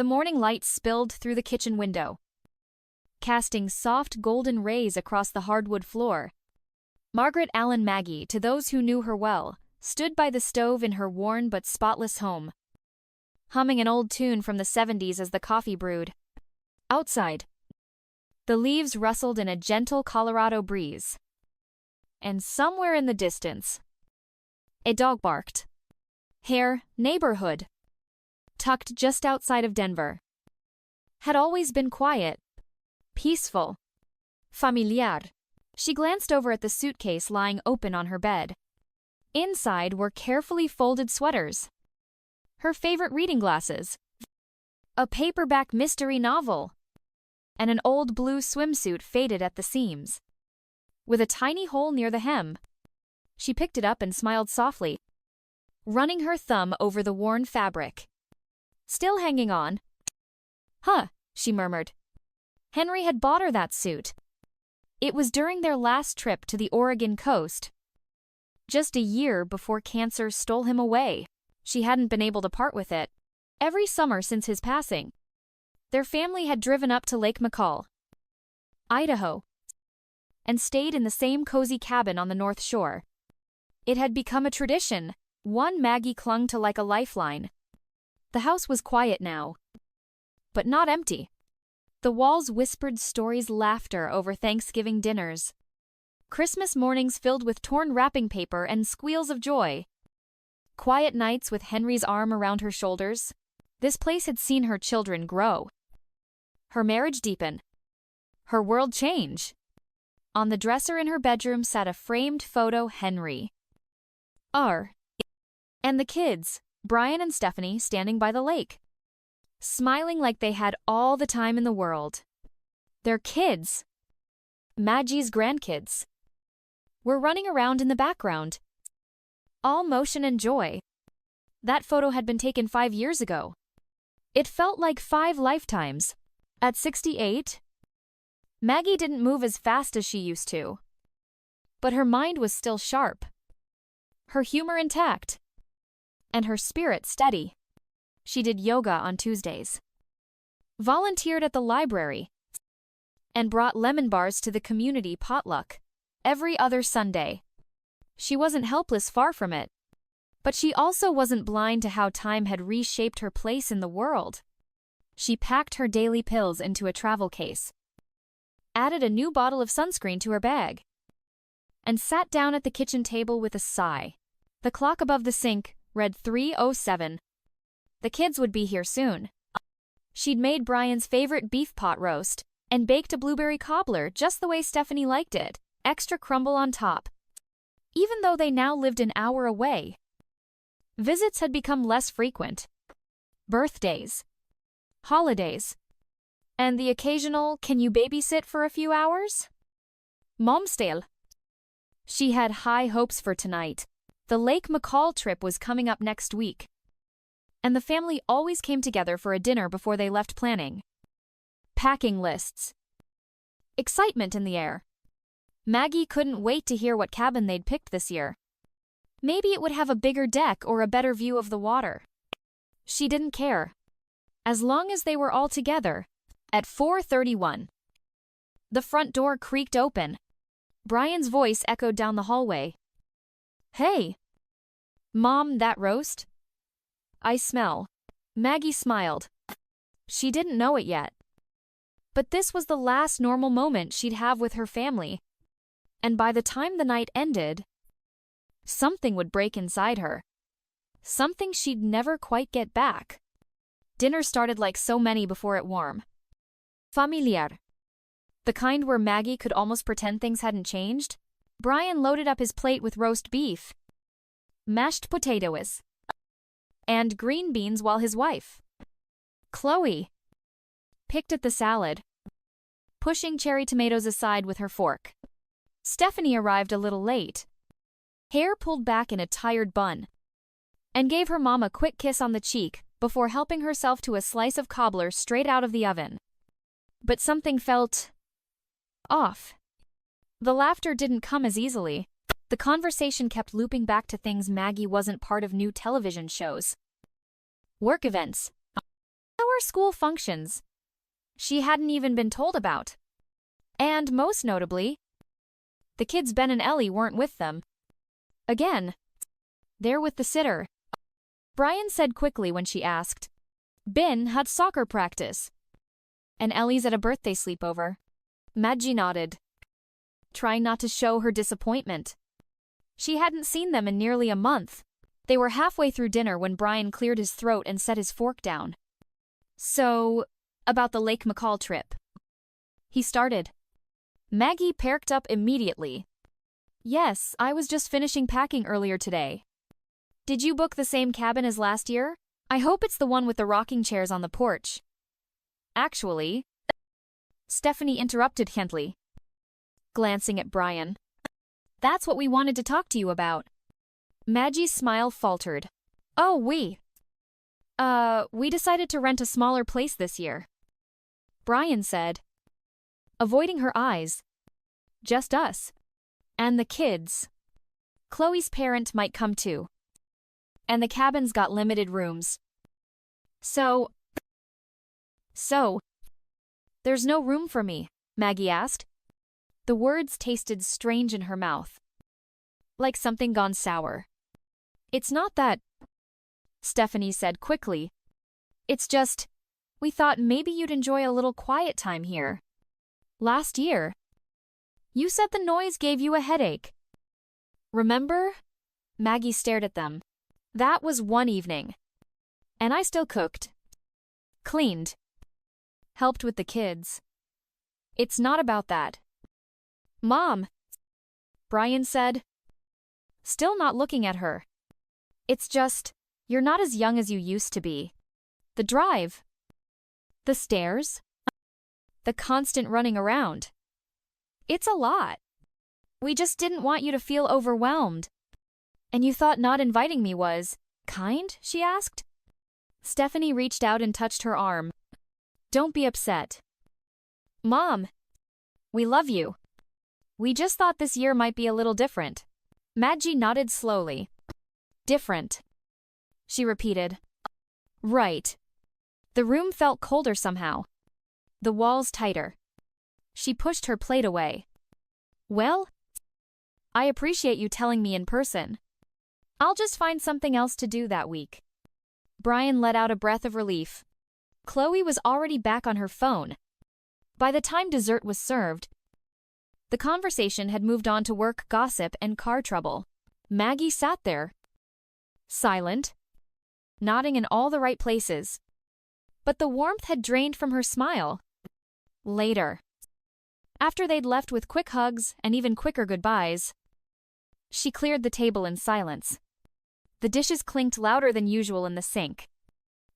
The morning light spilled through the kitchen window, casting soft golden rays across the hardwood floor. Margaret Allen Maggie, to those who knew her well, stood by the stove in her worn but spotless home, humming an old tune from the 70s as the coffee brewed. Outside, the leaves rustled in a gentle Colorado breeze. And somewhere in the distance, a dog barked. Hare neighborhood, tucked just outside of Denver, had always been quiet, peaceful, familiar. She glanced over at the suitcase lying open on her bed. Inside were carefully folded sweaters, her favorite reading glasses, a paperback mystery novel, and an old blue swimsuit faded at the seams, with a tiny hole near the hem. She picked it up and smiled softly, running her thumb over the worn fabric. Still hanging on. Huh, she murmured. Henry had bought her that suit. It was during their last trip to the Oregon coast, just a year before cancer stole him away. She hadn't been able to part with it. Every summer since his passing, their family had driven up to Lake McCall, Idaho, and stayed in the same cozy cabin on the North Shore. It had become a tradition, one Maggie clung to like a lifeline. The house was quiet now, but not empty. The walls whispered stories, laughter over Thanksgiving dinners, Christmas mornings filled with torn wrapping paper and squeals of joy, quiet nights with Henry's arm around her shoulders. This place had seen her children grow, her marriage deepen, her world change. On the dresser in her bedroom sat a framed photo Henry, and the kids, Brian and Stephanie, standing by the lake, smiling like they had all the time in the world. Their kids, Maggie's grandkids, were running around in the background, all motion and joy. That photo had been taken 5 years ago. It felt like 5 lifetimes. At 68, Maggie didn't move as fast as she used to, but her mind was still sharp, her humor intact, and her spirit steady. She did yoga on Tuesdays, volunteered at the library, and brought lemon bars to the community potluck every other Sunday. She wasn't helpless, far from it, but she also wasn't blind to how time had reshaped her place in the world. She packed her daily pills into a travel case, added a new bottle of sunscreen to her bag, and sat down at the kitchen table with a sigh. The clock above the sink read 3:07. The kids would be here soon. She'd made Brian's favorite beef pot roast and baked a blueberry cobbler just the way Stephanie liked it, extra crumble on top. Even though they now lived an hour away, visits had become less frequent. Birthdays, holidays, and the occasional "can you babysit for a few hours?" Momsdale. She had high hopes for tonight. The Lake McCall trip was coming up next week, and the family always came together for a dinner before they left, planning, packing lists, excitement in the air. Maggie couldn't wait to hear what cabin they'd picked this year. Maybe it would have a bigger deck or a better view of the water. She didn't care, as long as they were all together. At 4:31, the front door creaked open. Brian's voice echoed down the hallway. "Hey, Mom, that roast I smell." Maggie smiled. She didn't know it yet, but this was the last normal moment she'd have with her family. And by the time the night ended, something would break inside her. Something she'd never quite get back. Dinner started like so many before it warm. Familiar. The kind where Maggie could almost pretend things hadn't changed. Brian loaded up his plate with roast beef, mashed potatoes, and green beans while his wife, Chloe, picked at the salad, pushing cherry tomatoes aside with her fork. Stephanie arrived a little late, hair pulled back in a tired bun, and gave her mom a quick kiss on the cheek before helping herself to a slice of cobbler straight out of the oven. But something felt off. The laughter didn't come as easily. The conversation kept looping back to things Maggie wasn't part of: new television shows, work events, our were school functions she hadn't even been told about. And most notably, the kids Ben and Ellie weren't with them. Again, they're with the sitter, Brian said quickly when she asked. Ben had soccer practice, and Ellie's at a birthday sleepover. Maggie nodded, trying not to show her disappointment. She hadn't seen them in nearly a month. They were halfway through dinner when Brian cleared his throat and set his fork down. So, about the Lake McCall trip. He started. Maggie perked up immediately. Yes, I was just finishing packing earlier today. Did you book the same cabin as last year? I hope it's the one with the rocking chairs on the porch. Actually, Stephanie interrupted gently, glancing at Brian. That's what we wanted to talk to you about. Maggie's smile faltered. Oh, we decided to rent a smaller place this year, Brian said, avoiding her eyes. Just us. And the kids. Chloe's parent might come too. And the cabin's got limited rooms. So, there's no room for me, Maggie asked. The words tasted strange in her mouth, like something gone sour. It's not that, Stephanie said quickly. It's just, we thought maybe you'd enjoy a little quiet time here. Last year, you said the noise gave you a headache. Remember? Maggie stared at them. That was one evening. And I still cooked, cleaned, helped with the kids. It's not about that. Mom, Brian said, still not looking at her. It's just, you're not as young as you used to be. The drive, the stairs, the constant running around. It's a lot. We just didn't want you to feel overwhelmed. And you thought not inviting me was kind? She asked. Stephanie reached out and touched her arm. Don't be upset. Mom, we love you. We just thought this year might be a little different. Maggie nodded slowly. Different, she repeated. Right. The room felt colder somehow. The walls tighter. She pushed her plate away. Well, I appreciate you telling me in person. I'll just find something else to do that week. Brian let out a breath of relief. Chloe was already back on her phone. By the time dessert was served, the conversation had moved on to work gossip and car trouble. Maggie sat there, silent, nodding in all the right places. But the warmth had drained from her smile. Later, after they'd left with quick hugs and even quicker goodbyes, she cleared the table in silence. The dishes clinked louder than usual in the sink.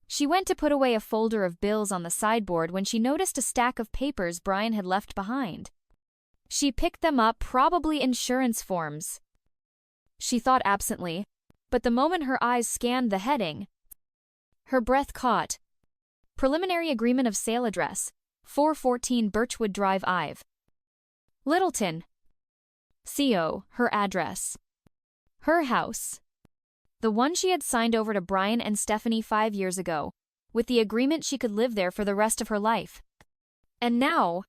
She went to put away a folder of bills on the sideboard when she noticed a stack of papers Brian had left behind. She picked them up, probably insurance forms. She thought absently, but the moment her eyes scanned the heading, her breath caught. Preliminary Agreement of Sale Address, 414 Birchwood Drive, Ive. Littleton. CO, her address. Her house. The one she had signed over to Brian and Stephanie 5 years ago, with the agreement she could live there for the rest of her life. And now,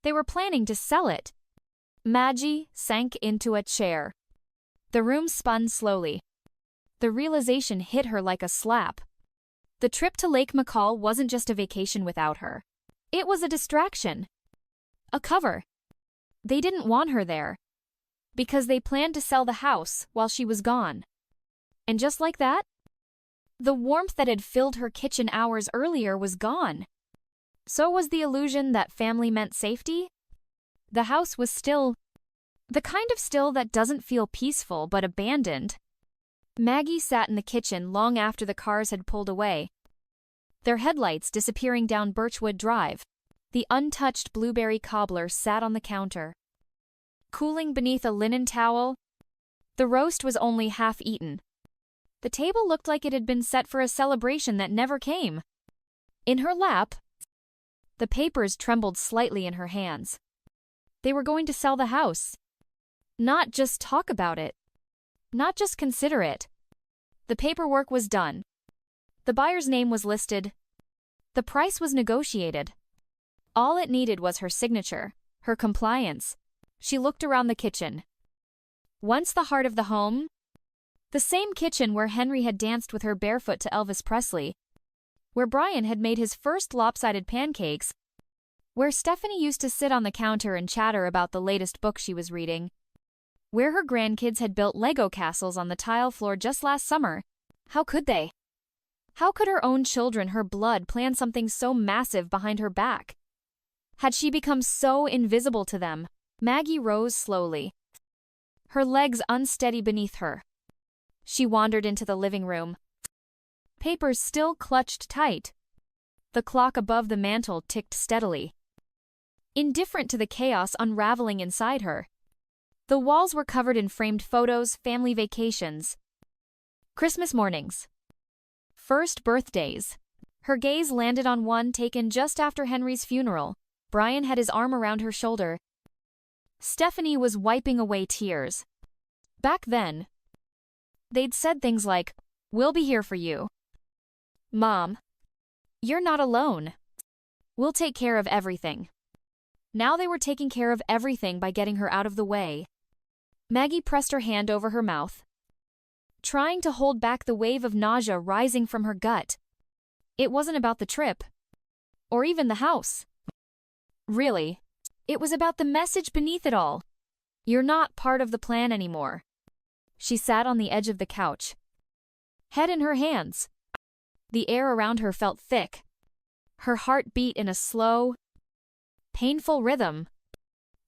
they were planning to sell it. Maggie sank into a chair. The room spun slowly. The realization hit her like a slap. The trip to Lake McCall wasn't just a vacation without her. It was a distraction. A cover. They didn't want her there, because they planned to sell the house while she was gone. And just like that, the warmth that had filled her kitchen hours earlier was gone. So was the illusion that family meant safety. The house was still, the kind of still that doesn't feel peaceful but abandoned. Maggie sat in the kitchen long after the cars had pulled away, their headlights disappearing down Birchwood Drive. The untouched blueberry cobbler sat on the counter, cooling beneath a linen towel. The roast was only half eaten. The table looked like it had been set for a celebration that never came. In her lap, the papers trembled slightly in her hands. They were going to sell the house. Not just talk about it. Not just consider it. The paperwork was done. The buyer's name was listed. The price was negotiated. All it needed was her signature, her compliance. She looked around the kitchen. Once the heart of the home, the same kitchen where Henry had danced with her barefoot to Elvis Presley, where Brian had made his first lopsided pancakes, where Stephanie used to sit on the counter and chatter about the latest book she was reading, where her grandkids had built Lego castles on the tile floor just last summer. How could they? How could her own children, her blood, plan something so massive behind her back? Had she become so invisible to them? Maggie rose slowly, her legs unsteady beneath her. She wandered into the living room. Papers still clutched tight. The clock above the mantel ticked steadily, indifferent to the chaos unraveling inside her. The walls were covered in framed photos, family vacations, Christmas mornings, first birthdays. Her gaze landed on one taken just after Henry's funeral. Brian had his arm around her shoulder. Stephanie was wiping away tears. Back then, they'd said things like, "We'll be here for you. Mom, you're not alone. We'll take care of everything." Now they were taking care of everything by getting her out of the way. Maggie pressed her hand over her mouth, trying to hold back the wave of nausea rising from her gut. It wasn't about the trip, or even the house. Really, it was about the message beneath it all. You're not part of the plan anymore. She sat on the edge of the couch, head in her hands. The air around her felt thick. Her heart beat in a slow, painful rhythm.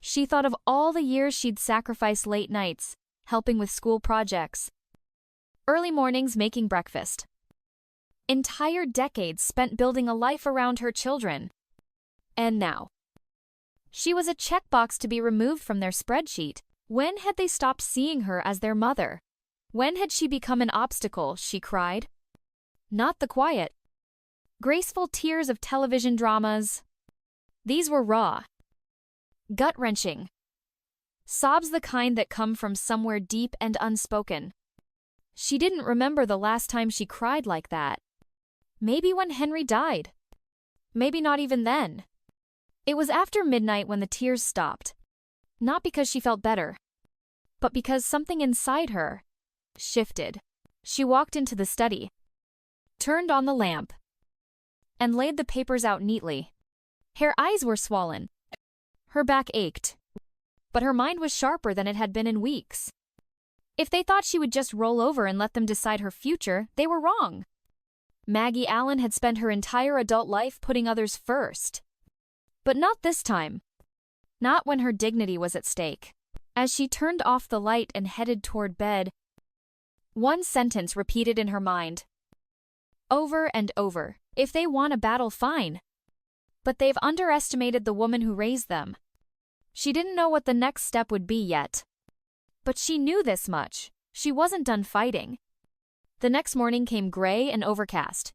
She thought of all the years she'd sacrificed late nights, helping with school projects, early mornings making breakfast. Entire decades spent building a life around her children. And now, she was a checkbox to be removed from their spreadsheet. When had they stopped seeing her as their mother? When had she become an obstacle? She cried. Not the quiet, graceful tears of television dramas. These were raw, gut-wrenching, sobs the kind that come from somewhere deep and unspoken. She didn't remember the last time she cried like that. Maybe when Henry died. Maybe not even then. It was after midnight when the tears stopped. Not because she felt better, but because something inside her shifted. She walked into the study, turned on the lamp, and laid the papers out neatly. Her eyes were swollen. Her back ached. But her mind was sharper than it had been in weeks. If they thought she would just roll over and let them decide her future, they were wrong. Maggie Allen had spent her entire adult life putting others first. But not this time. Not when her dignity was at stake. As she turned off the light and headed toward bed, one sentence repeated in her mind. Over and over. If they want a battle, fine. But they've underestimated the woman who raised them. She didn't know what the next step would be yet. But she knew this much. She wasn't done fighting. The next morning came gray and overcast.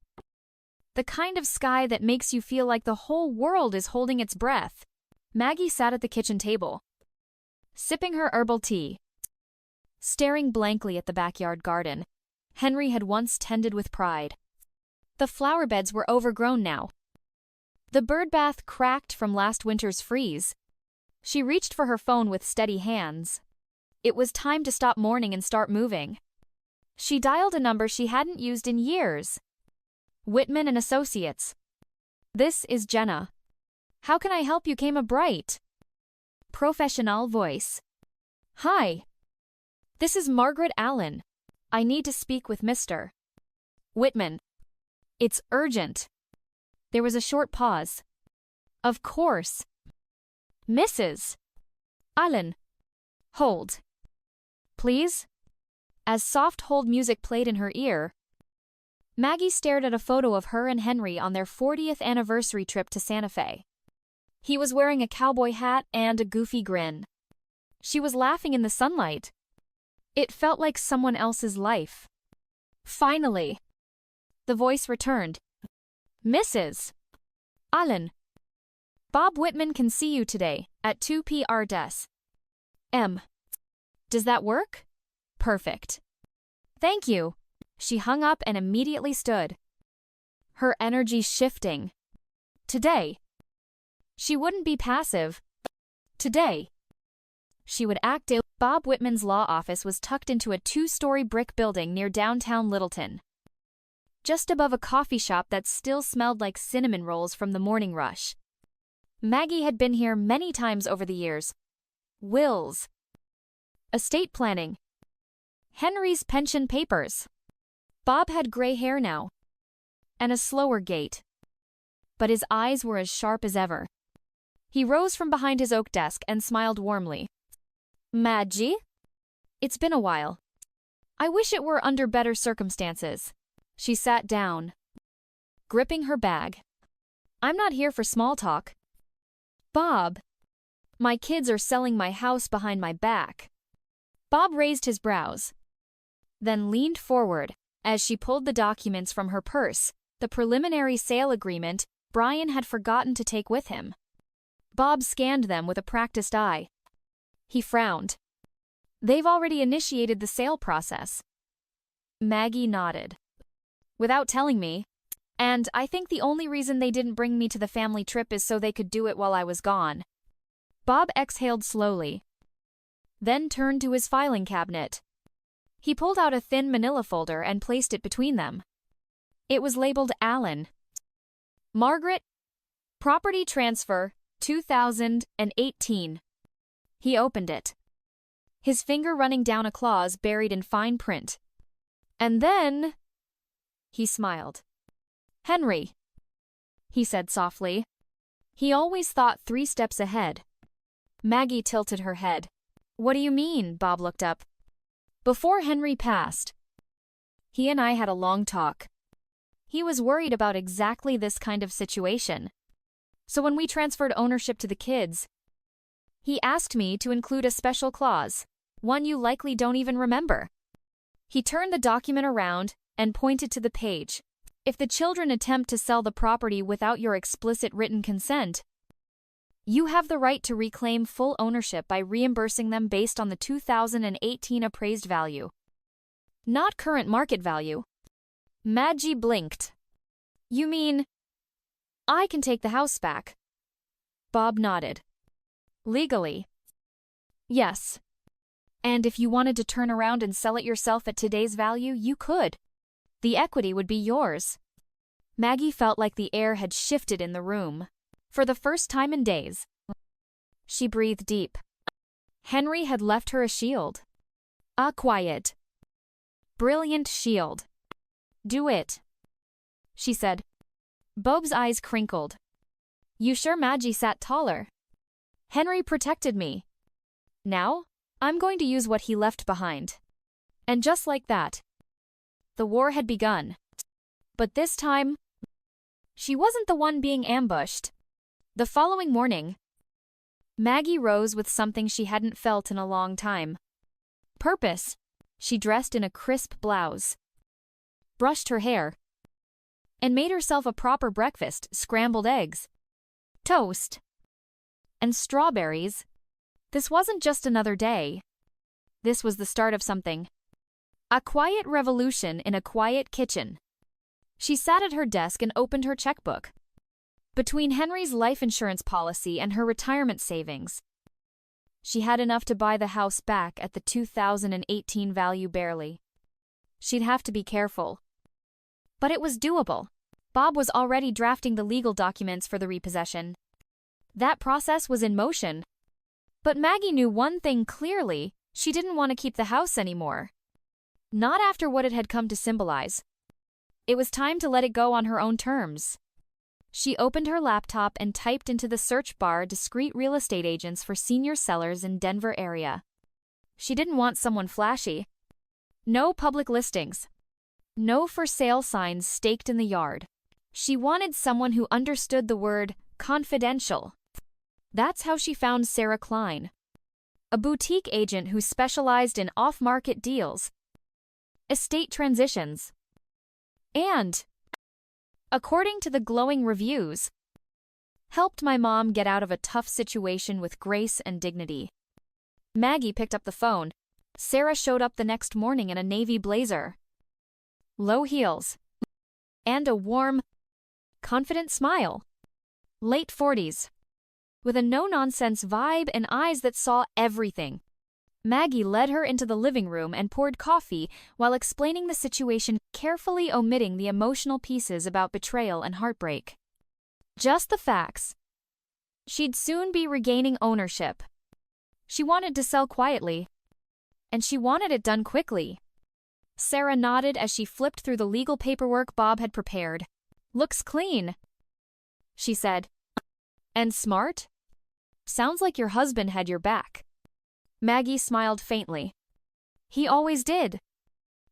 The kind of sky that makes you feel like the whole world is holding its breath. Maggie sat at the kitchen table, sipping her herbal tea, staring blankly at the backyard garden Henry had once tended with pride. The flower beds were overgrown now. The bird bath cracked from last winter's freeze. She reached for her phone with steady hands. It was time to stop mourning and start moving. She dialed a number she hadn't used in years. Whitman and Associates. This is Jenna. How can I help you? Came a bright, professional voice. Hi. This is Margaret Allen. I need to speak with Mr. Whitman. It's urgent. There was a short pause. Of course. Mrs. Allen. Hold. Please? As soft hold music played in her ear, Maggie stared at a photo of her and Henry on their 40th anniversary trip to Santa Fe. He was wearing a cowboy hat and a goofy grin. She was laughing in the sunlight. It felt like someone else's life. Finally, the voice returned. Mrs. Allen. Bob Whitman can see you today at 2 p.m. M. Does that work? Perfect. Thank you. She hung up and immediately stood, her energy shifting. Today, she wouldn't be passive. Today, she would act. Bob Whitman's law office was tucked into a 2-story brick building near downtown Littleton, just above a coffee shop that still smelled like cinnamon rolls from the morning rush. Maggie had been here many times over the years. Wills, estate planning, Henry's pension papers. Bob had gray hair now, and a slower gait, but his eyes were as sharp as ever. He rose from behind his oak desk and smiled warmly. Maggie? It's been a while. I wish it were under better circumstances. She sat down, gripping her bag. I'm not here for small talk. Bob, my kids are selling my house behind my back. Bob raised his brows, then leaned forward as she pulled the documents from her purse, the preliminary sale agreement Brian had forgotten to take with him. Bob scanned them with a practiced eye. He frowned. They've already initiated the sale process. Maggie nodded. Without telling me, and I think the only reason they didn't bring me to the family trip is so they could do it while I was gone. Bob exhaled slowly, then turned to his filing cabinet. He pulled out a thin manila folder and placed it between them. It was labeled Allen. Margaret, Property Transfer, 2018. He opened it, his finger running down a clause buried in fine print. And then, he smiled. Henry, he said softly. He always thought 3 steps ahead. Maggie tilted her head. What do you mean? Bob looked up. Before Henry passed, he and I had a long talk. He was worried about exactly this kind of situation. So when we transferred ownership to the kids, he asked me to include a special clause, one you likely don't even remember. He turned the document around and pointed to the page. If the children attempt to sell the property without your explicit written consent, you have the right to reclaim full ownership by reimbursing them based on the 2018 appraised value, not current market value. Maggie blinked. You mean, I can take the house back? Bob nodded. Legally. Yes. And if you wanted to turn around and sell it yourself at today's value, you could. The equity would be yours. Maggie felt like the air had shifted in the room. For the first time in days, she breathed deep. Henry had left her a shield. A quiet, brilliant shield. Do it, she said. Bob's eyes crinkled. You sure Maggie sat taller? Henry protected me. Now, I'm going to use what he left behind. And just like that, the war had begun. But this time, she wasn't the one being ambushed. The following morning, Maggie rose with something she hadn't felt in a long time. Purpose. She dressed in a crisp blouse, brushed her hair, and made herself a proper breakfast: scrambled eggs, toast, and strawberries. This wasn't just another day. This was the start of something. A quiet revolution in a quiet kitchen. She sat at her desk and opened her checkbook. Between Henry's life insurance policy and her retirement savings, she had enough to buy the house back at the 2018 value barely. She'd have to be careful. But it was doable. Bob was already drafting the legal documents for the repossession. That process was in motion. But Maggie knew one thing clearly: she didn't want to keep the house anymore. Not after what it had come to symbolize. It was time to let it go on her own terms. She opened her laptop and typed into the search bar discreet real estate agents for senior sellers in Denver area. She didn't want someone flashy. No public listings. No for sale signs staked in the yard. She wanted someone who understood the word confidential. That's how she found Sarah Klein, a boutique agent who specialized in off-market deals, estate transitions, and, according to the glowing reviews, helped my mom get out of a tough situation with grace and dignity. Maggie picked up the phone. Sarah showed up the next morning in a navy blazer, low heels, and a warm, confident smile. late 40s, with a no-nonsense vibe and eyes that saw everything. Maggie led her into the living room and poured coffee while explaining the situation, carefully omitting the emotional pieces about betrayal and heartbreak. Just the facts. She'd soon be regaining ownership. She wanted to sell quietly, and she wanted it done quickly. Sarah nodded as she flipped through the legal paperwork Bob had prepared. "Looks clean," she said. "And smart? Sounds like your husband had your back." Maggie smiled faintly. "He always did."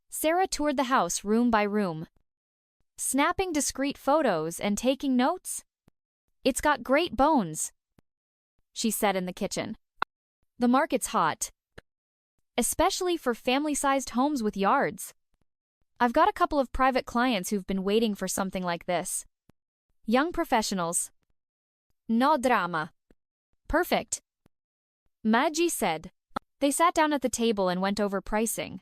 Sarah toured the house room by room, snapping discreet photos and taking notes. "It's got great bones," she said in the kitchen. "The market's hot, especially for family-sized homes with yards. I've got a couple of private clients who've been waiting for something like this. Young professionals. No drama." "Perfect," Maggie said. They sat down at the table and went over pricing.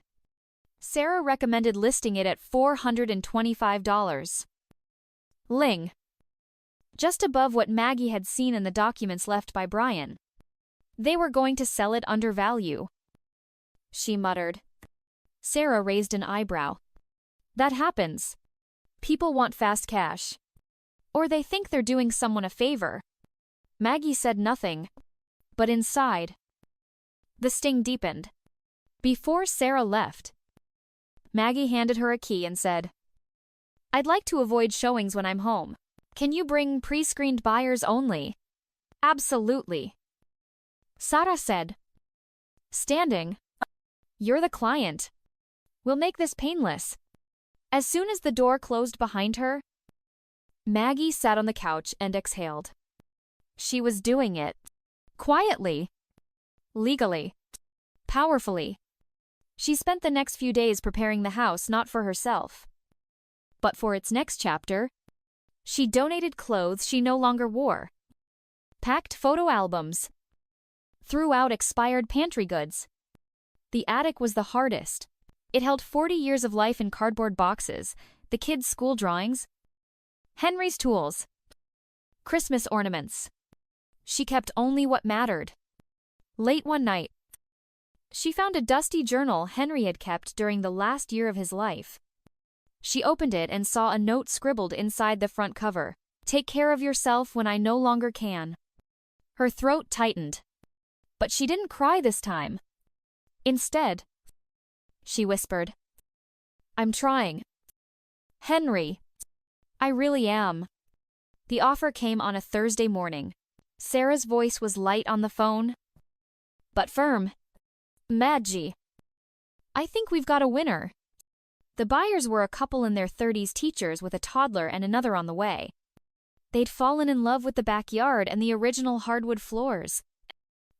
Sarah recommended listing it at $425. Ling. Just above what Maggie had seen in the documents left by Brian. They were going to sell it under value, she muttered. Sarah raised an eyebrow. "That happens. People want fast cash. Or they think they're doing someone a favor." Maggie said nothing, but inside, the sting deepened. Before Sarah left, Maggie handed her a key and said, "I'd like to avoid showings when I'm home. Can you bring pre-screened buyers only?" "Absolutely," Sarah said, standing. "You're the client. We'll make this painless." As soon as the door closed behind her, Maggie sat on the couch and exhaled. She was doing it. Quietly. Legally. Powerfully. She spent the next few days preparing the house not for herself, but for its next chapter. She donated clothes she no longer wore, packed photo albums, threw out expired pantry goods. The attic was the hardest. It held 40 years of life in cardboard boxes, the kids' school drawings, Henry's tools, Christmas ornaments. She kept only what mattered. Late one night, she found a dusty journal Henry had kept during the last year of his life. She opened it and saw a note scribbled inside the front cover. "Take care of yourself when I no longer can." Her throat tightened, but she didn't cry this time. Instead, she whispered, "I'm trying. Henry, I really am." The offer came on a Thursday morning. Sarah's voice was light on the phone, but firm. "Maggie, I think we've got a winner." The buyers were a couple in their 30s, teachers with a toddler and another on the way. They'd fallen in love with the backyard and the original hardwood floors.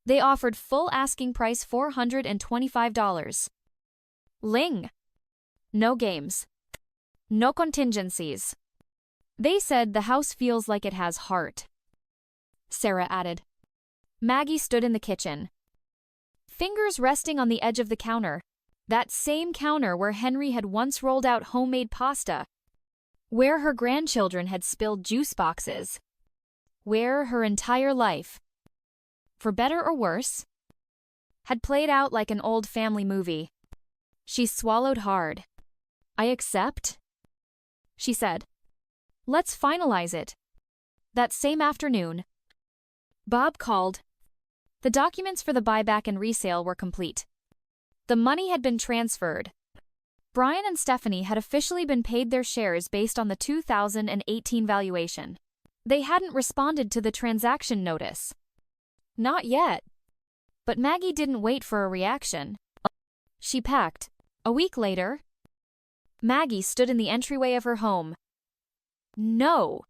They offered full asking price $425. Ling. No games. No contingencies. They said the house feels like it has heart, Sarah added. Maggie stood in the kitchen, fingers resting on the edge of the counter. That same counter where Henry had once rolled out homemade pasta, where her grandchildren had spilled juice boxes, where her entire life, for better or worse, had played out like an old family movie. She swallowed hard. "I accept," she said. "Let's finalize it." That same afternoon, Bob called. The documents for the buyback and resale were complete. The money had been transferred. Brian and Stephanie had officially been paid their shares based on the 2018 valuation. They hadn't responded to the transaction notice. Not yet. But Maggie didn't wait for a reaction. She packed. A week later, Maggie stood in the entryway of her home. No.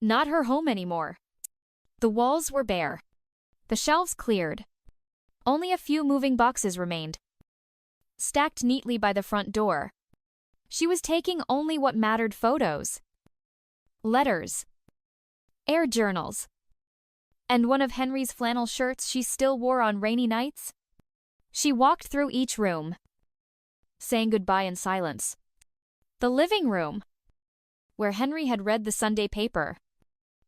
Not her home anymore. The walls were bare. The shelves cleared. Only a few moving boxes remained, stacked neatly by the front door. She was taking only what mattered: photos, letters, air journals, and one of Henry's flannel shirts she still wore on rainy nights. She walked through each room, saying goodbye in silence. The living room, where Henry had read the Sunday paper,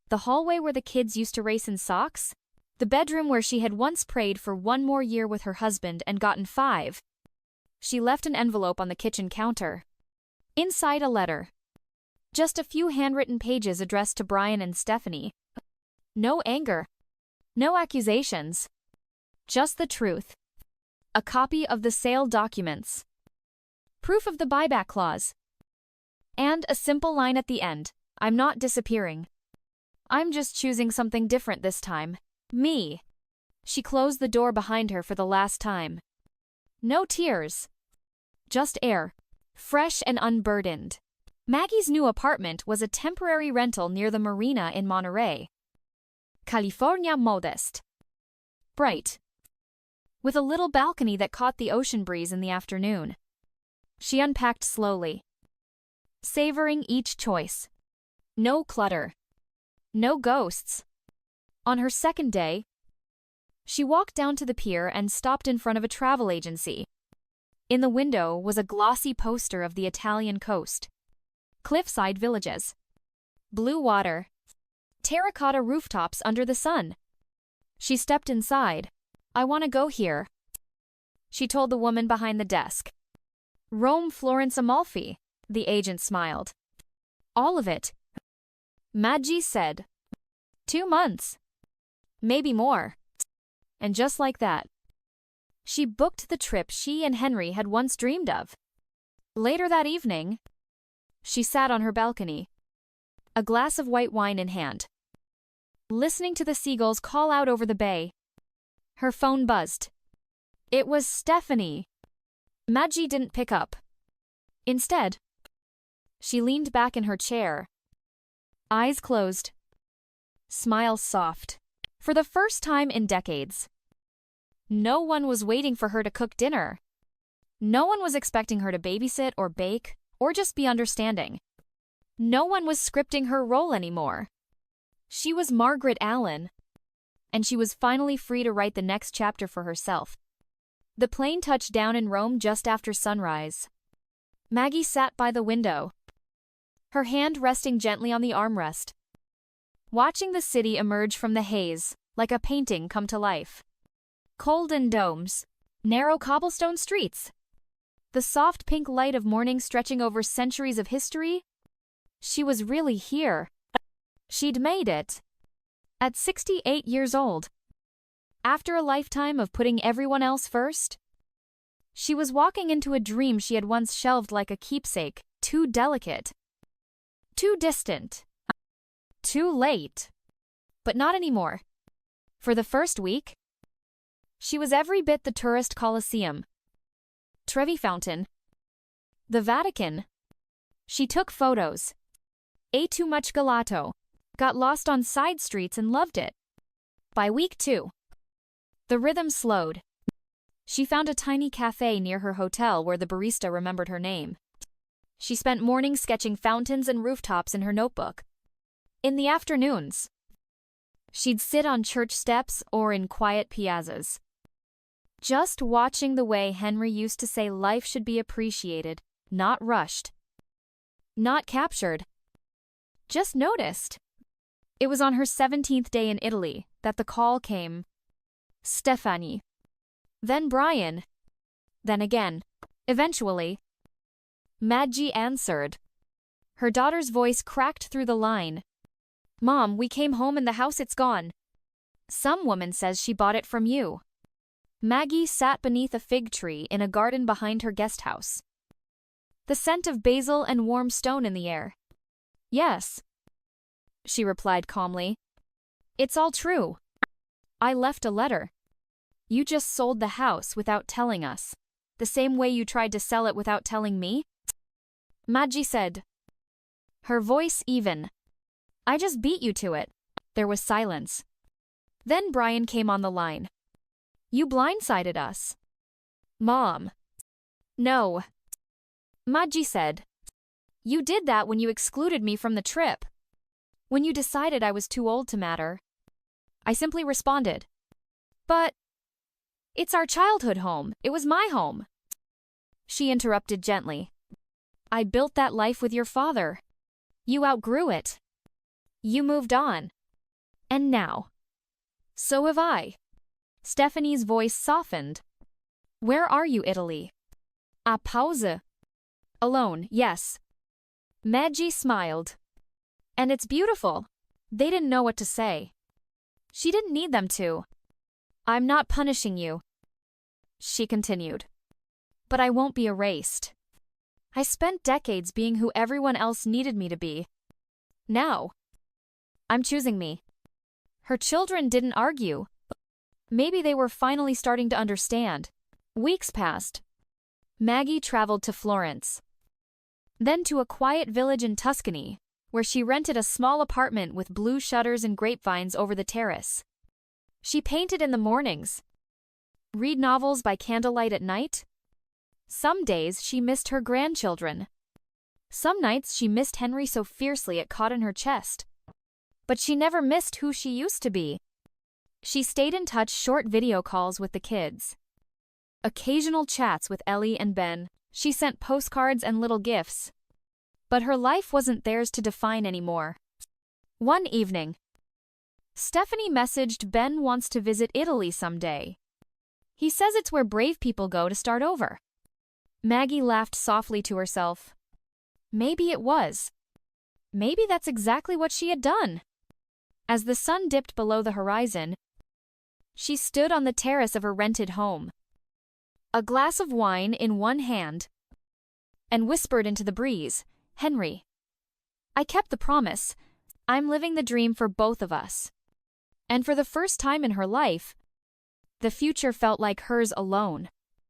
The hallway where the kids used to race in socks? The bedroom where she had once prayed for one more year with her husband and gotten 5. She left an envelope on the kitchen counter. Inside a letter. Just a few handwritten pages addressed to Brian and Stephanie. No anger. No accusations. Just the truth. A copy of the sale documents. Proof of the buyback clause. And a simple line at the end. I'm not disappearing. I'm just choosing something different this time. Me. She closed the door behind her for the last time. No tears. Just air. Fresh and unburdened. Maggie's new apartment was a temporary rental near the marina in Monterey, California. Modest. Bright. With a little balcony that caught the ocean breeze in the afternoon. She unpacked slowly, savoring each choice. No clutter. No ghosts. On her second day, she walked down to the pier and stopped in front of a travel agency. In the window was a glossy poster of the Italian coast. Cliffside villages. Blue water. Terracotta rooftops under the sun. She stepped inside. I want to go here, she told the woman behind the desk. Rome, Florence, Amalfi, the agent smiled. All of it, Maggie said. 2 months. Maybe more. And just like that, she booked the trip she and Henry had once dreamed of. Later that evening, she sat on her balcony, a glass of white wine in hand, listening to the seagulls call out over the bay. Her phone buzzed. It was Stephanie. Maggie didn't pick up. Instead, she leaned back in her chair, eyes closed, smile soft. For the first time in decades, no one was waiting for her to cook dinner. No one was expecting her to babysit or bake or just be understanding. No one was scripting her role anymore. She was Margaret Allen, and she was finally free to write the next chapter for herself. The plane touched down in Rome just after sunrise. Maggie sat by the window, her hand resting gently on the armrest, watching the city emerge from the haze like a painting come to life. Golden domes, narrow cobblestone streets, the soft pink light of morning stretching over centuries of history. She was really here. She'd made it. At 68 years old. After a lifetime of putting everyone else first, she was walking into a dream she had once shelved like a keepsake, too delicate, too distant, too late. But not anymore. For the first week, she was every bit the tourist Colosseum, Trevi Fountain, the Vatican. She took photos, ate too much gelato, got lost on side streets and loved it. By week 2, the rhythm slowed. She found a tiny cafe near her hotel where the barista remembered her name. She spent mornings sketching fountains and rooftops in her notebook. In the afternoons, she'd sit on church steps or in quiet piazzas, just watching the way Henry used to say life should be appreciated, not rushed, not captured, just noticed. It was on her 17th day in Italy that the call came. Stephanie. Then Brian. Then again. Eventually, Maggie answered. Her daughter's voice cracked through the line. Mom, we came home and the house it's gone. Some woman says she bought it from you. Maggie sat beneath a fig tree in a garden behind her guest house. The scent of basil and warm stone in the air. Yes, she replied calmly. It's all true. I left a letter. You just sold the house without telling us, the same way you tried to sell it without telling me? Maggie said, her voice even. I just beat you to it. There was silence. Then Brian came on the line. You blindsided us. Mom. No. Maggie said. You did that when you excluded me from the trip. When you decided I was too old to matter. I simply responded. But it's our childhood home. It was my home. She interrupted gently. I built that life with your father. You outgrew it. You moved on. And now. So have I. Stephanie's voice softened. Where are you, Italy? A Pause. Alone, yes. Maggie smiled. And it's beautiful. They didn't know what to say. She didn't need them to. I'm not punishing you, she continued. But I won't be erased. I spent decades being who everyone else needed me to be. Now, I'm choosing me. Her children didn't argue. Maybe they were finally starting to understand. Weeks passed. Maggie traveled to Florence. Then to a quiet village in Tuscany, where she rented a small apartment with blue shutters and grapevines over the terrace. She painted in the mornings. Read novels by candlelight at night. Some days she missed her grandchildren. Some nights she missed Henry so fiercely it caught in her chest. But she never missed who she used to be. She stayed in touch, short video calls with the kids. Occasional chats with Ellie and Ben. She sent postcards and little gifts. But her life wasn't theirs to define anymore. One evening, Stephanie messaged Ben wants to visit Italy someday. He says it's where brave people go to start over. Maggie laughed softly to herself. Maybe it was. Maybe that's exactly what she had done. As the sun dipped below the horizon, she stood on the terrace of her rented home, a glass of wine in one hand, and whispered into the breeze, Henry, I kept the promise. I'm living the dream for both of us. And for the first time in her life, the future felt like hers alone.